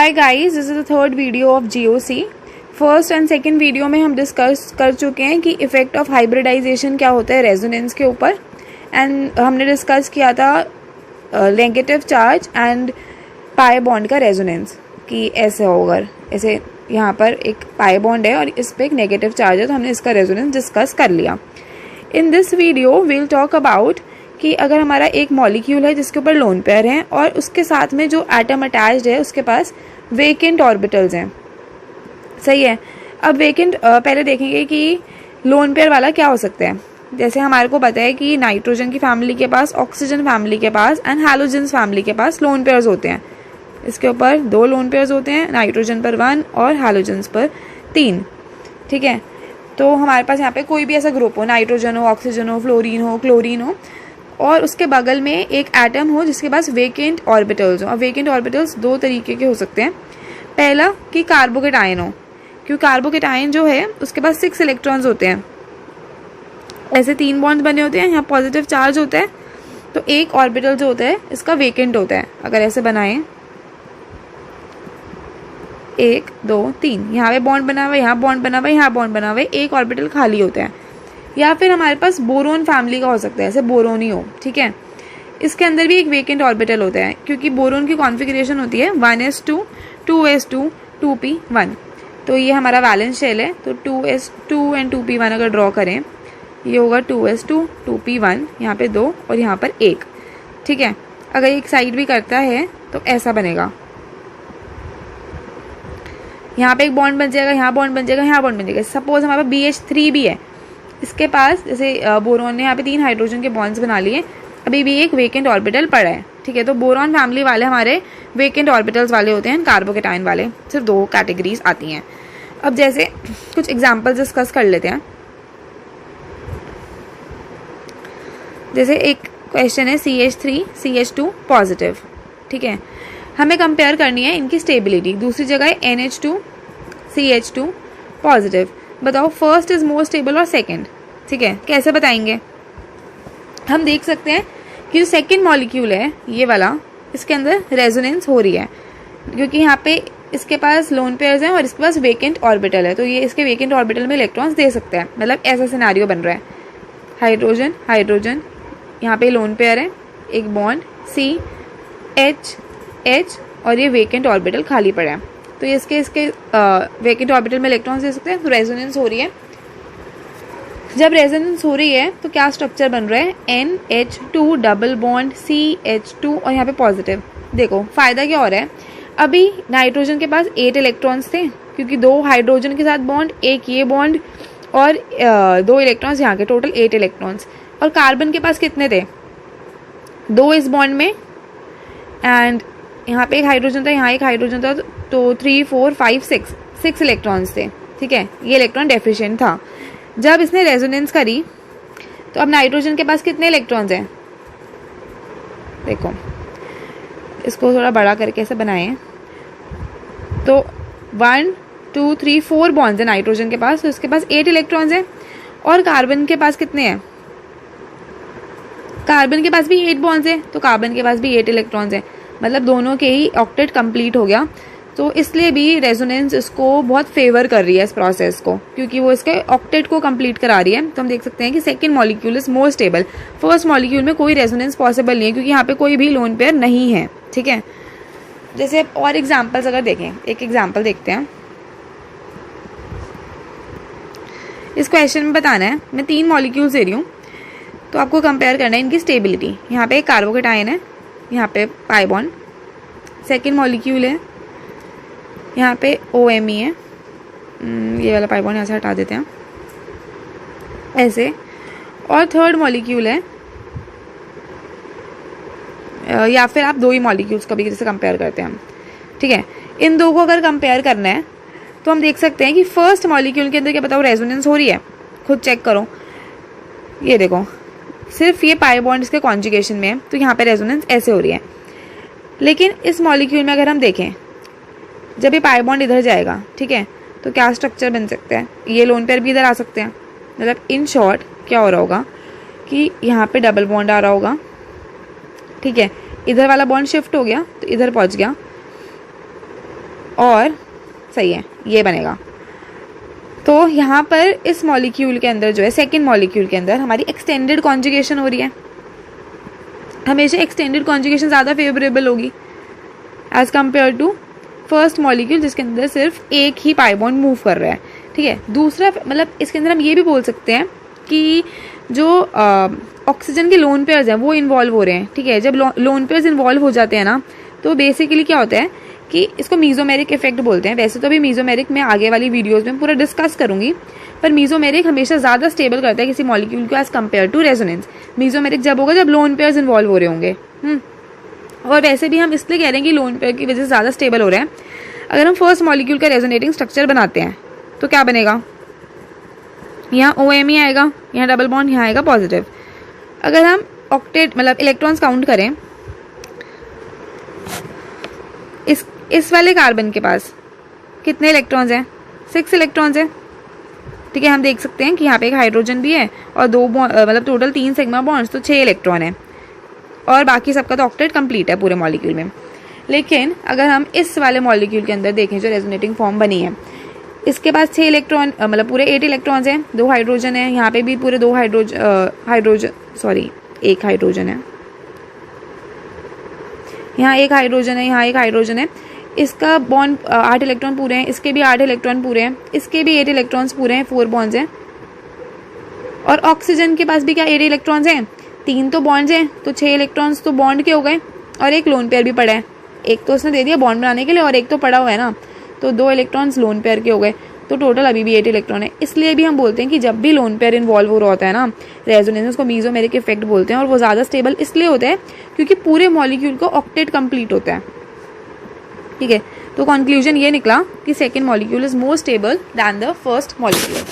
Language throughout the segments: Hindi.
Hi guys, this is the third video of GOC. First and second video में हम डिस्कस कर चुके हैं कि इफ़ेक्ट ऑफ हाइब्रिडाइजेशन क्या होता है रेजोनेंस के ऊपर, एंड हमने डिस्कस किया था negative charge and pi bond का रेजोनेंस कि ऐसे होगा, ऐसे यहाँ पर एक पाई बॉन्ड है और इस पर एक नेगेटिव चार्ज है, तो हमने इसका रेजोनेंस डिस्कस कर लिया। In this video we'll talk about कि अगर हमारा एक मॉलिक्यूल है जिसके ऊपर लोन पेयर हैं और उसके साथ में जो एटम अटैच्ड है उसके पास वेकेंट ऑर्बिटल्स हैं, सही है। अब वेकेंट पहले देखेंगे कि लोन पेयर वाला क्या हो सकता है। जैसे हमारे को पता है कि नाइट्रोजन की फैमिली के पास, ऑक्सीजन फैमिली के पास एंड हैलोजन्स फैमिली के पास लोन पेयर्स होते हैं। इसके ऊपर 2 लोन पेयर्स होते हैं, नाइट्रोजन पर 1 और हैलोजन्स पर 3, ठीक है। तो हमारे पास यहाँ पे कोई भी ऐसा ग्रुप हो, नाइट्रोजन हो, ऑक्सीजन हो, फ्लोरीन हो, क्लोरीन हो, और उसके बगल में एक एटम हो जिसके पास वेकेंट ऑर्बिटल्स हो। और वेकेंट ऑर्बिटल्स 2 तरीके के हो सकते हैं। पहला कि कार्बोकेटायन हो, क्योंकि कार्बोकेटायन जो है उसके पास 6 इलेक्ट्रॉन्स होते हैं, ऐसे 3 बॉन्ड बने होते हैं, यहाँ पॉजिटिव चार्ज होता है, तो एक ऑर्बिटल जो होता है इसका वेकेंट होता है। अगर ऐसे बनाएं 1 2 3, यहाँ पे बॉन्ड बना हुआ है, यहाँ बॉन्ड बना हुआ है, यहाँ बॉन्ड बना हुआ है, एक ऑर्बिटल खाली होता है। या फिर हमारे पास बोरोन फैमिली का हो सकता है, ऐसे बोरोन ही हो, ठीक है। इसके अंदर भी एक वेकेंट ऑर्बिटल होता है, क्योंकि बोरोन की कॉन्फ़िगरेशन होती है 1s2 2s2 2p1। तो ये हमारा वैलेंस शेल है, तो 2s2 एंड 2p1 अगर ड्रॉ करें, ये होगा 2s2 2p1, यहाँ पे 2 और यहाँ पर 1, ठीक है। अगर एक साइड भी करता है तो ऐसा बनेगा, यहाँ पे एक बॉन्ड बन जाएगा, यहाँ बॉन्ड बन जाएगा, यहाँ बॉन्ड बन जाएगा। सपोज हमारे पास BH3 भी है, इसके पास जैसे बोरोन ने यहाँ पे 3 हाइड्रोजन के बॉन्ड्स बना लिए, अभी भी एक वेकेंट ऑर्बिटल पड़ा है, ठीक है। तो बोरॉन फैमिली वाले हमारे वेकेंट ऑर्बिटल्स वाले होते हैं, कार्बोकेटायन वाले सिर्फ 2 कैटेगरीज आती हैं। अब जैसे कुछ एग्जांपल्स डिस्कस कर लेते हैं। जैसे एक क्वेश्चन है CH3 CH2 पॉजिटिव, ठीक है। हमें कंपेयर करनी है इनकी स्टेबिलिटी। दूसरी जगह है NH2 CH2 पॉजिटिव। बताओ फर्स्ट इज मोर स्टेबल और सेकंड, ठीक है। कैसे बताएंगे? हम देख सकते हैं कि जो सेकंड मॉलिक्यूल है ये वाला, इसके अंदर रेजोनेंस हो रही है, क्योंकि यहाँ पे इसके पास लोन पेयर्स हैं और इसके पास वेकेंट ऑर्बिटल है, तो ये इसके वेकेंट ऑर्बिटल में इलेक्ट्रॉन्स दे सकते हैं। मतलब ऐसा सिनेरियो बन रहा है, हाइड्रोजन हाइड्रोजन, यहाँ पे लोन पेयर है, एक बॉन्ड C H H और ये वेकेंट ऑर्बिटल खाली पड़ा है, तो इसके वेकेंट ऑर्बिटल में इलेक्ट्रॉन्स दे सकते हैं। तो रेजोनेंस हो रही है। जब रेजोनेंस हो रही है तो क्या स्ट्रक्चर बन रहा है? NH2 डबल बॉन्ड CH2 और यहाँ पे पॉजिटिव। देखो फ़ायदा क्या हो रहा है, अभी नाइट्रोजन के पास 8 इलेक्ट्रॉन्स थे, क्योंकि 2 हाइड्रोजन के साथ बॉन्ड, एक ये बॉन्ड और 2 इलेक्ट्रॉन्स यहाँ के, टोटल 8 इलेक्ट्रॉन्स। और कार्बन के पास कितने थे? 2 इस बॉन्ड में, एंड यहाँ पे एक हाइड्रोजन था, यहाँ एक हाइड्रोजन था, तो 3 4 5 6 इलेक्ट्रॉन्स थे, ठीक है। ये इलेक्ट्रॉन डेफिशिएंट था। जब इसने रेजोनेंस करी तो अब नाइट्रोजन के पास कितने इलेक्ट्रॉन्स हैं? देखो इसको थोड़ा बड़ा करके ऐसे बनाएं, तो 1 2 3 4 बॉन्ड्स हैं नाइट्रोजन के पास, तो इसके पास 8 इलेक्ट्रॉन्स हैं। और कार्बन के पास कितने हैं? कार्बन के पास भी 8 बॉन्ड्स हैं, तो कार्बन के पास भी 8 इलेक्ट्रॉन्स हैं। मतलब दोनों के ही ऑक्टेट कंप्लीट हो गया। तो इसलिए भी रेजोनेंस इसको बहुत फेवर कर रही है इस प्रोसेस को, क्योंकि वो इसके ऑक्टेट को कंप्लीट करा रही है। तो हम देख सकते हैं कि second molecule is more stable. First molecule में कोई रेजोनेंस पॉसिबल नहीं है, क्योंकि यहाँ पे कोई भी लोन पेयर नहीं है, ठीक है। जैसे और एग्जाम्पल्स अगर देखें, एक एग्जाम्पल देखते हैं। इस क्वेश्चन में बताना है, मैं 3 मॉलिक्यूल्स दे रही हूँ, तो आपको कंपेयर करना है इनकी स्टेबिलिटी। यहाँ पे एक कार्बोकेटायन है, यहाँ पे पाई बॉन्ड, सेकेंड मॉलिक्यूल है, यहाँ पे OMe है, ये वाला पाई बॉन्ड यहाँ से हटा देते हैं ऐसे, और थर्ड मॉलिक्यूल है, या फिर आप 2 ही मॉलिक्यूल्स कभी जैसे कंपेयर करते हैं हम, ठीक है। इन 2 को अगर कंपेयर करना है तो हम देख सकते हैं कि फर्स्ट मॉलिक्यूल के अंदर क्या बताओ रेजोनेंस हो रही है, खुद चेक करो। ये देखो सिर्फ ये पाई बॉन्ड इसके कॉन्जुगेशन में है, तो यहाँ पे रेजोनेंस ऐसे हो रही है। लेकिन इस मॉलिक्यूल में अगर हम देखें, जब ये पाई बॉन्ड इधर जाएगा, ठीक है, तो क्या स्ट्रक्चर बन सकता है? ये लोन पेयर भी इधर आ सकते हैं। मतलब इन शॉर्ट क्या हो रहा होगा कि यहाँ पे डबल बॉन्ड आ रहा होगा, ठीक है। इधर वाला बॉन्ड शिफ्ट हो गया तो इधर पहुँच गया, और सही है, ये बनेगा। तो यहाँ पर इस मॉलिक्यूल के अंदर जो है, सेकेंड मॉलिक्यूल के अंदर हमारी एक्सटेंडेड कॉन्जुगेशन हो रही है। हमेशा एक्सटेंडेड कॉन्जुगेशन ज़्यादा फेवरेबल होगी as compared to first molecule जिसके अंदर सिर्फ एक ही पाई बॉन्ड मूव कर रहा है। ठीक है, दूसरा मतलब इसके अंदर हम ये भी बोल सकते हैं कि जो ऑक्सीजन के लोन पेयर्स हैं वो इन्वॉल्व हो रहे हैं। ठीक है, जब लोन पेयर्स इन्वॉल्व हो जाते हैं ना, तो बेसिकली क्या होता है कि इसको मीजोमेरिक इफेक्ट बोलते हैं। वैसे तो अभी मीजोमेरिक मैं आगे वाली वीडियोस में पूरा डिस्कस करूंगी, पर मीजोमेरिक हमेशा ज़्यादा स्टेबल करता है किसी मॉलिक्यूल को as compared to resonance. Mesomeric जब होगा जब लोन पेयर्स इन्वॉल्व हो रहे होंगे। और वैसे भी हम इसलिए कह रहे हैं कि लोन पेयर की वजह से ज़्यादा स्टेबल हो रहे हैं। अगर हम फर्स्ट मॉलिक्यूल का रेजोनेटिंग स्ट्रक्चर बनाते हैं तो क्या बनेगा, यहाँ OMe आएगा, यहाँ डबल बॉन्ड, यहाँ आएगा पॉजिटिव। अगर हम ऑक्टेट मतलब इलेक्ट्रॉन्स काउंट करें, इस वाले कार्बन के पास कितने इलेक्ट्रॉन्स हैं, 6 इलेक्ट्रॉन्स हैं। ठीक है, हम देख सकते हैं कि यहाँ पे एक हाइड्रोजन भी है और 2 मतलब टोटल 3 सिग्मा बॉन्ड्स, तो 6 इलेक्ट्रॉन है और बाकी सबका तो ऑक्टेट कंप्लीट है पूरे मॉलिक्यूल में। लेकिन अगर हम इस वाले मॉलिक्यूल के अंदर देखें जो रेजोनेटिंग फॉर्म बनी है, इसके पास 6 इलेक्ट्रॉन मतलब पूरे 8 इलेक्ट्रॉन्स हैं, 2 हाइड्रोजन है, यहाँ पे भी पूरे 2 एक हाइड्रोजन है, यहाँ एक हाइड्रोजन है, यहाँ एक हाइड्रोजन है। इसका बॉन्ड 8 इलेक्ट्रॉन पूरे हैं, इसके भी 8 इलेक्ट्रॉन पूरे हैं, इसके भी 8 इलेक्ट्रॉन्स पूरे हैं, 4 बॉन्ड्स हैं। और ऑक्सीजन के पास भी क्या 8 इलेक्ट्रॉन्स हैं, 3 तो बॉन्ड्स हैं, तो 6 इलेक्ट्रॉन्स तो बॉन्ड के हो गए और एक लोन पेयर भी पड़ा है। एक तो उसने दे दिया बॉन्ड बनाने के लिए और एक तो पड़ा हुआ है ना, तो 2 इलेक्ट्रॉन्स लोन पेयर के हो गए, तो टोटल अभी भी 8 इलेक्ट्रॉन है। इसलिए भी हम बोलते हैं कि जब भी लोन पेयर इन्वॉल्व हो रहा होता है ना रेजोनेंस, उसको मीजोमेरिक इफेक्ट बोलते हैं। और वो ज़्यादा स्टेबल इसलिए होता है क्योंकि पूरे मॉलिक्यूल को ऑक्टेट कंप्लीट होता है। ठीक है, तो कंक्लूजन ये निकला कि second molecule is more stable then the first molecule.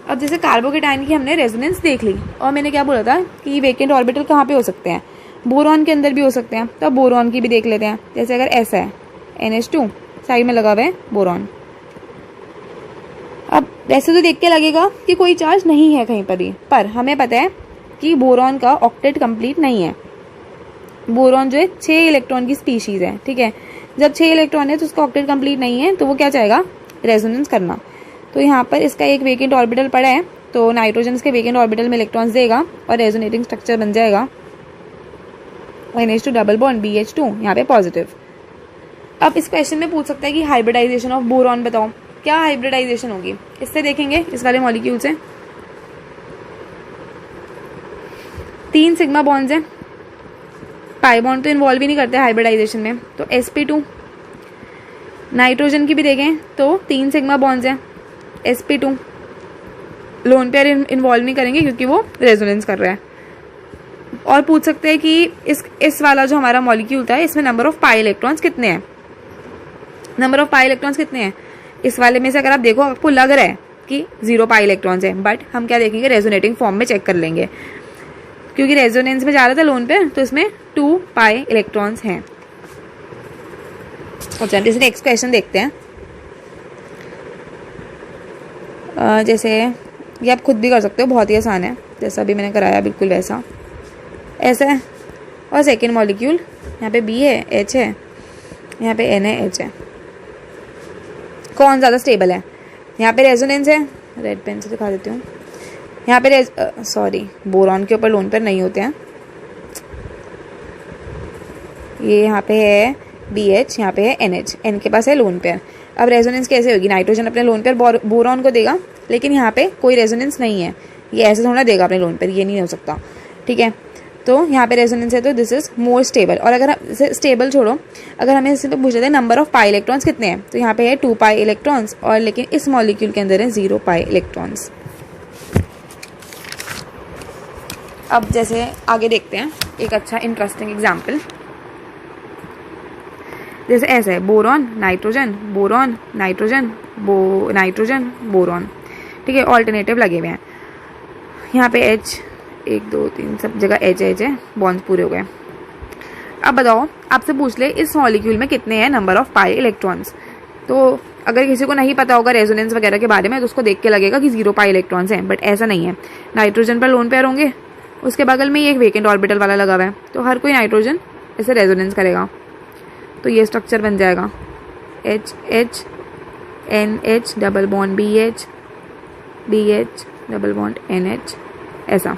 अब जैसे कार्बोकेटाइन की हमने रेजोनेंस देख ली और मैंने क्या बोला था कि वेकेंट ऑर्बिटल कहाँ पे हो सकते हैं, बोरॉन के अंदर भी हो सकते हैं। तो अब बोरॉन की भी देख लेते हैं। जैसे अगर ऐसा है NH2 साइड में लगा हुआ है बोरॉन, अब वैसे तो देख के लगेगा कि कोई चार्ज नहीं है कहीं पर भी, पर हमें पता है कि बोरॉन का ऑक्टेट कंप्लीट नहीं है। बोरॉन जो है 6 इलेक्ट्रॉन की स्पीशीज है। ठीक है, जब 6 इलेक्ट्रॉन है तो उसका ऑक्टेट कंप्लीट नहीं है, तो वो क्या चाहेगा, रेजोनेंस करना। तो यहाँ पर इसका एक वेकेंट ऑर्बिटल पड़ा है, तो नाइट्रोजन के वेकेंट ऑर्बिटल में इलेक्ट्रॉन्स देगा और रेजोनेटिंग स्ट्रक्चर बन जाएगा NH2 डबल बॉन्ड BH2, यहाँ पे पॉजिटिव। अब इस क्वेश्चन में पूछ सकता है कि हाइब्रिडाइजेशन ऑफ बोरॉन बताओ, क्या हाइब्रिडाइजेशन होगी। इससे देखेंगे इस वाले मॉलिक्यूल से 3 सिग्मा बॉन्ड्स हैं, पाई बॉन्ड तो इन्वॉल्व ही नहीं करते हाइब्रिडाइजेशन में, तो sp2। नाइट्रोजन की भी देखें तो 3 सिग्मा बॉन्ड्स हैं, sp2। लोन पेयर इन्वॉल्व नहीं करेंगे क्योंकि वो रेजोनेंस कर रहा है। और पूछ सकते हैं कि इस वाला जो हमारा मॉलिक्यूल था इसमें नंबर ऑफ पाई इलेक्ट्रॉन्स कितने हैं, नंबर ऑफ पाई इलेक्ट्रॉन्स कितने हैं। इस वाले में से अगर आप देखो आपको लग रहा है कि 0 पाई इलेक्ट्रॉन्स है, बट हम क्या देखेंगे रेजोनेटिंग फॉर्म में चेक कर लेंगे, क्योंकि रेजोनेंस में जा रहा था लोन पेयर, तो इसमें 2 पाई इलेक्ट्रॉन्स हैं। अच्छा, जैसे नेक्स्ट क्वेश्चन देखते हैं। जैसे ये आप खुद भी कर सकते हो, बहुत ही आसान है, जैसा अभी मैंने कराया बिल्कुल वैसा। ऐसा है और सेकेंड मॉलिक्यूल यहाँ पे B है, H है, यहाँ पे N है, H है। कौन ज़्यादा स्टेबल है, यहाँ पे रेजोनेंस है, रेड पेन से दिखा देती हूँ। यहाँ पे सॉरी बोरॉन के ऊपर लोन पेयर नहीं होते हैं, ये यहाँ पे है BH, यहाँ पे है NH, N के पास है लोन पेयर। अब रेजोनेंस कैसे होगी, नाइट्रोजन अपने लोन पेयर बोरॉन को देगा, लेकिन यहाँ पे कोई रेजोनेंस नहीं है, ये ऐसे थोड़ा देगा अपने लोन पेयर, ये नहीं हो सकता। ठीक है, तो यहाँ पे रेजोनेंस है, तो दिस इज मोर स्टेबल। और अगर स्टेबल छोड़ो, अगर हमें इससे पूछ लेते हैं नंबर ऑफ पाई इलेक्ट्रॉन्स कितने हैं, तो यहाँ पे है 2 पाई इलेक्ट्रॉन्स, और लेकिन इस मॉलिक्यूल के अंदर है 0 पाई इलेक्ट्रॉन्स। अब जैसे आगे देखते हैं एक अच्छा इंटरेस्टिंग एग्जाम्पल। जैसे ऐसा है boron nitrogen boron nitrogen nitrogen boron. ठीक है, ऑल्टरनेटिव लगे हुए हैं। यहाँ पे H 1 2 3 सब जगह H है, बॉन्ड्स पूरे हो गए। अब बताओ, आपसे पूछ ले इस मॉलिक्यूल में कितने हैं नंबर ऑफ पाई इलेक्ट्रॉन्स। तो अगर किसी को नहीं पता होगा रेजोनेंस वगैरह के बारे में, तो उसको देख के लगेगा कि 0 पाई इलेक्ट्रॉन्स हैं, बट ऐसा नहीं है। नाइट्रोजन पर लोन पेयर होंगे, उसके बगल में ही एक वेकेंट ऑर्बिटल वाला लगा हुआ है, तो हर कोई नाइट्रोजन ऐसे रेजोनेंस करेगा, तो ये स्ट्रक्चर बन जाएगा। H H, N H double bond B H, B H double bond N H, ऐसा।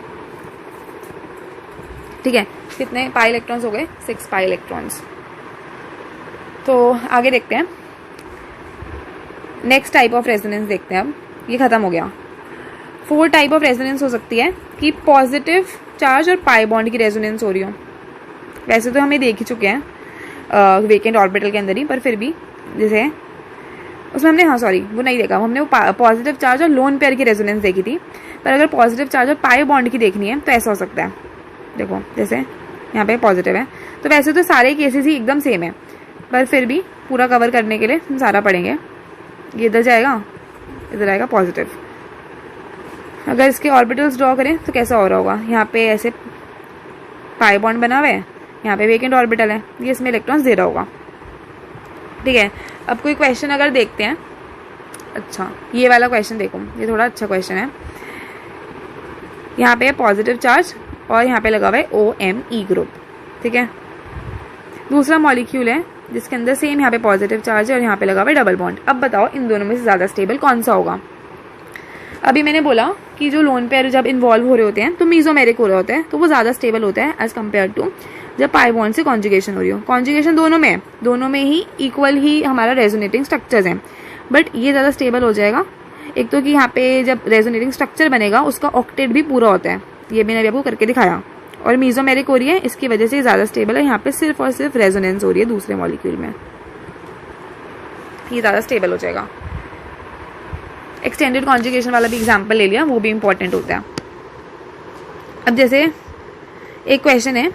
ठीक है, कितने पाई इलेक्ट्रॉन्स हो गए? 6 पाई इलेक्ट्रॉन्स। तो आगे देखते हैं, नेक्स्ट टाइप ऑफ रेजोनेंस देखते हैं। अब ये खत्म हो गया। 4 टाइप ऑफ रेजोनेंस हो सकती है कि पॉजिटिव चार्ज और पाई बॉन्ड की रेजोनेंस हो रही हो। वैसे तो हमें देख ही चुके हैं वेकेंट ऑर्बिटल के अंदर ही, पर फिर भी जैसे उसमें हमने, हाँ सॉरी वो नहीं देखा, हमने वो पॉजिटिव चार्ज और लोन पेयर की रेजोनेंस देखी थी। पर अगर पॉजिटिव चार्ज और पाई बॉन्ड की देखनी है तो ऐसा हो सकता है। देखो जैसे यहाँ पे पॉजिटिव है, तो वैसे तो सारे केसेस ही एकदम सेम है, पर फिर भी पूरा कवर करने के लिए हम सारा पढ़ेंगे। ये इधर जाएगा, इधर आएगा पॉजिटिव। अगर इसके ऑर्बिटल्स ड्रॉ करें तो कैसा हो रहा होगा? यहाँ पे ऐसे पाई बॉन्ड बना हुआ है, यहाँ पे वेकेंट ऑर्बिटल है, ये इसमें इलेक्ट्रॉन्स दे रहा होगा। ठीक है, अब कोई क्वेश्चन अगर देखते हैं, अच्छा ये वाला क्वेश्चन देखो, ये थोड़ा अच्छा क्वेश्चन है। यहाँ पे पॉजिटिव चार्ज और यहाँ पे लगा हुआ है OMe ग्रुप। ठीक है, दूसरा मॉलिक्यूल है जिसके अंदर सेम यहाँ पे पॉजिटिव चार्ज है और यहाँ पे लगा हुआ है डबल बॉन्ड। अब बताओ इन दोनों में से ज़्यादा स्टेबल कौन सा होगा? अभी मैंने बोला कि जो लोन पेयर जब इन्वॉल्व हो रहे होते हैं तो मीजोमेरिक हो रहे होते हैं, तो वो ज़्यादा स्टेबल होता है एज कम्पेयर टू जब पाई बॉन्ड से कॉन्जुगेशन हो रही हो। कॉन्जुगेशन दोनों में है, दोनों में ही इक्वल ही हमारा रेजोनेटिंग स्ट्रक्चर्स हैं, बट ये ज़्यादा स्टेबल हो जाएगा। एक तो कि यहाँ पे जब रेजोनेटिंग स्ट्रक्चर बनेगा उसका ऑक्टेट भी पूरा होता है, ये मैंने अभी आपको करके दिखाया। और मीजोमेरिक हो रही है, इसकी वजह से ज़्यादा स्टेबल है। यहाँ पे सिर्फ और सिर्फ रेजोनेंस हो रही है दूसरे मॉलिक्यूल में, ये ज़्यादा स्टेबल हो जाएगा। एक्सटेंडेड कॉन्जुगेशन वाला भी एग्जाम्पल ले लिया, वो भी इंपॉर्टेंट होता है। अब जैसे एक क्वेश्चन है,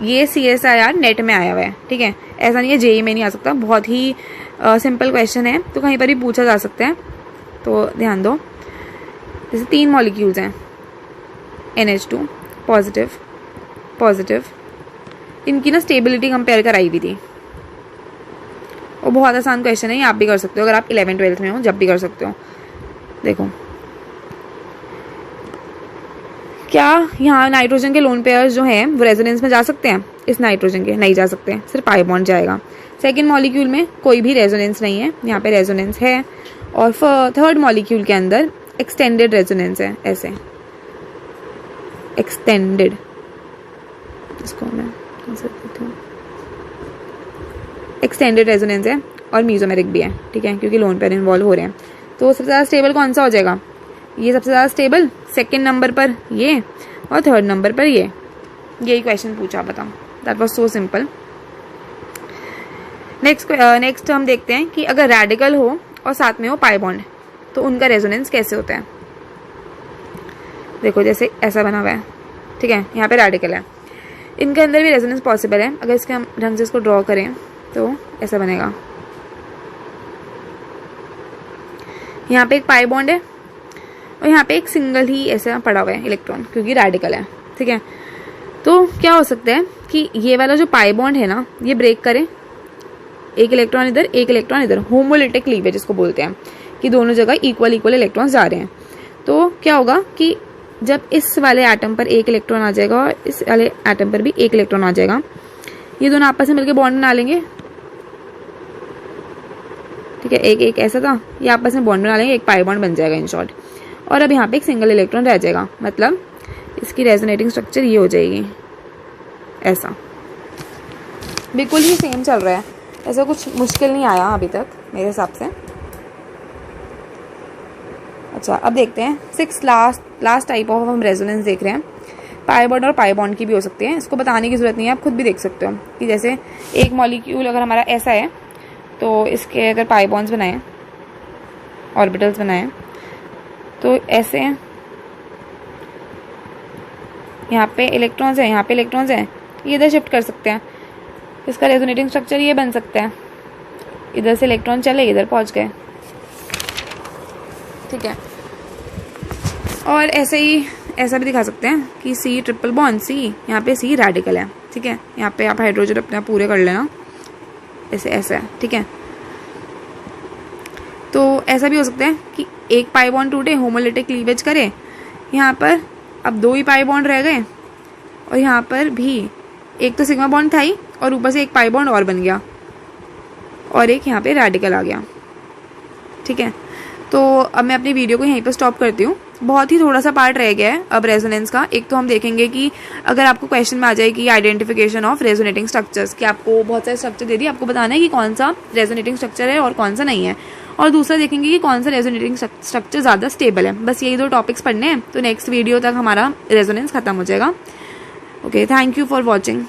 ये CSIR नेट में आया हुआ है। ठीक है, ऐसा नहीं है JEE में नहीं आ सकता, बहुत ही सिंपल क्वेश्चन है, तो कहीं पर भी पूछा जा सकता है, तो ध्यान दो। जैसे 3 मॉलिक्यूल्स हैं, NH2 पॉजिटिव पॉजिटिव, इनकी ना स्टेबिलिटी कंपेयर कराई हुई थी। और बहुत आसान क्वेश्चन है, ये आप भी कर सकते हो, अगर आप 11th-12th में हो जब भी कर सकते हो। देखो क्या यहाँ नाइट्रोजन के लोन पेयर्स जो हैं वो रेजोनेंस में जा सकते हैं? इस नाइट्रोजन के नहीं जा सकते, सिर्फ पाई बॉन्ड जाएगा। सेकंड मॉलिक्यूल में कोई भी रेजोनेंस नहीं है, यहाँ पे रेजोनेंस है। और थर्ड मॉलिक्यूल के अंदर एक्सटेंडेड रेजोनेंस है, ऐसे एक्सटेंडेड, इसको मैं एक्सटेंडेड रेजोनेंस है और मीजोमेरिक भी है। ठीक है, क्योंकि लोन पेयर इन्वॉल्व हो रहे हैं। तो सबसे ज़्यादा स्टेबल कौन सा हो जाएगा? ये सबसे ज़्यादा स्टेबल, सेकंड नंबर पर ये और थर्ड नंबर पर ये। यही क्वेश्चन पूछा, बताओ। That was so simple. Next हम देखते हैं कि अगर रेडिकल हो और साथ में हो पाई बॉन्ड तो उनका रेजोनेंस कैसे होता है। देखो जैसे ऐसा बना हुआ है, ठीक है, यहाँ पे रेडिकल है, इनके अंदर भी रेजोनेंस पॉसिबल है। अगर इसके हम ढंग से इसको ड्रॉ करें तो ऐसा बनेगा। यहाँ पे एक पाई बॉन्ड है और यहाँ पे एक सिंगल ही ऐसा पड़ा हुआ है इलेक्ट्रॉन, क्योंकि रेडिकल है। ठीक है, तो क्या हो सकता है कि ये वाला जो पाई बॉन्ड है ना, ये ब्रेक करे, एक इलेक्ट्रॉन इधर एक इलेक्ट्रॉन इधर, होमोलिटिक क्लीवेज इसको बोलते हैं, कि दोनों जगह इक्वल इक्वल इलेक्ट्रॉन्स जा रहे हैं। तो क्या होगा कि जब इस वाले एटम पर एक इलेक्ट्रॉन आ जाएगा और इस वाले एटम पर भी एक इलेक्ट्रॉन आ जाएगा, ये दोनों आपस में मिलकर बॉन्ड बना लेंगे। ठीक है, एक एक ऐसा था, ये आपस में बॉन्ड बना लेंगे, एक पाई बॉन्ड बन जाएगा इन शॉर्ट। और अब यहाँ पे एक सिंगल इलेक्ट्रॉन रह जाएगा, मतलब इसकी रेजोनेटिंग स्ट्रक्चर ये हो जाएगी, ऐसा। बिल्कुल ही सेम चल रहा है, ऐसा कुछ मुश्किल नहीं आया अभी तक मेरे हिसाब से। अच्छा, अब देखते हैं 6 लास्ट टाइप ऑफ हम रेजोनेंस देख रहे हैं। पाई बॉन्ड और पाई बॉन्ड की भी हो सकती है, इसको बताने की जरूरत नहीं है, आप खुद भी देख सकते हो कि जैसे एक मॉलिक्यूल अगर हमारा ऐसा है तो इसके अगर पाई बॉन्ड्स बनाएं, ऑर्बिटल्स बनाएं, तो ऐसे यहाँ पे इलेक्ट्रॉन्स हैं, यहाँ पे इलेक्ट्रॉन्स हैं, ये इधर शिफ्ट कर सकते हैं। इसका रेजोनेटिंग स्ट्रक्चर ये बन सकता है, इधर से इलेक्ट्रॉन चले इधर पहुँच गए। ठीक है, और ऐसे ही ऐसा भी दिखा सकते हैं कि C ट्रिपल बॉन्ड C, यहाँ पे C रेडिकल है। ठीक है, यहाँ पे आप हाइड्रोजन अपने पूरे कर लेना, ऐसे ऐसा है। ठीक है, तो ऐसा भी हो सकता है कि एक पाई बॉन्ड टूटे, होमोलिटिक क्लीवेज करे, यहाँ पर अब 2 ही पाई बॉन्ड रह गए और यहाँ पर भी एक तो सिग्मा बॉन्ड था ही और ऊपर से एक पाई बॉन्ड और बन गया। और एक यहाँ पे रेडिकल आ गया। ठीक है, तो अब मैं अपनी वीडियो को यहीं पर स्टॉप करती हूँ। बहुत ही थोड़ा सा पार्ट रह गया है अब रेजोनेंस का। एक तो हम देखेंगे कि अगर आपको क्वेश्चन में आ जाए कि आइडेंटिफिकेशन ऑफ रेजोनेटिंग स्ट्रक्चर्स, कि आपको बहुत सारे स्ट्रक्चर दे दिए, आपको बताना है कि कौन सा रेजोनेटिंग स्ट्रक्चर है और कौन सा नहीं है। और दूसरा देखेंगे कि कौन सा रेजोनेटिंग स्ट्रक्चर ज़्यादा स्टेबल है। बस यही 2 टॉपिक्स पढ़ने हैं, तो नेक्स्ट वीडियो तक हमारा रेजोनेंस खत्म हो जाएगा। Okay, thank you for watching.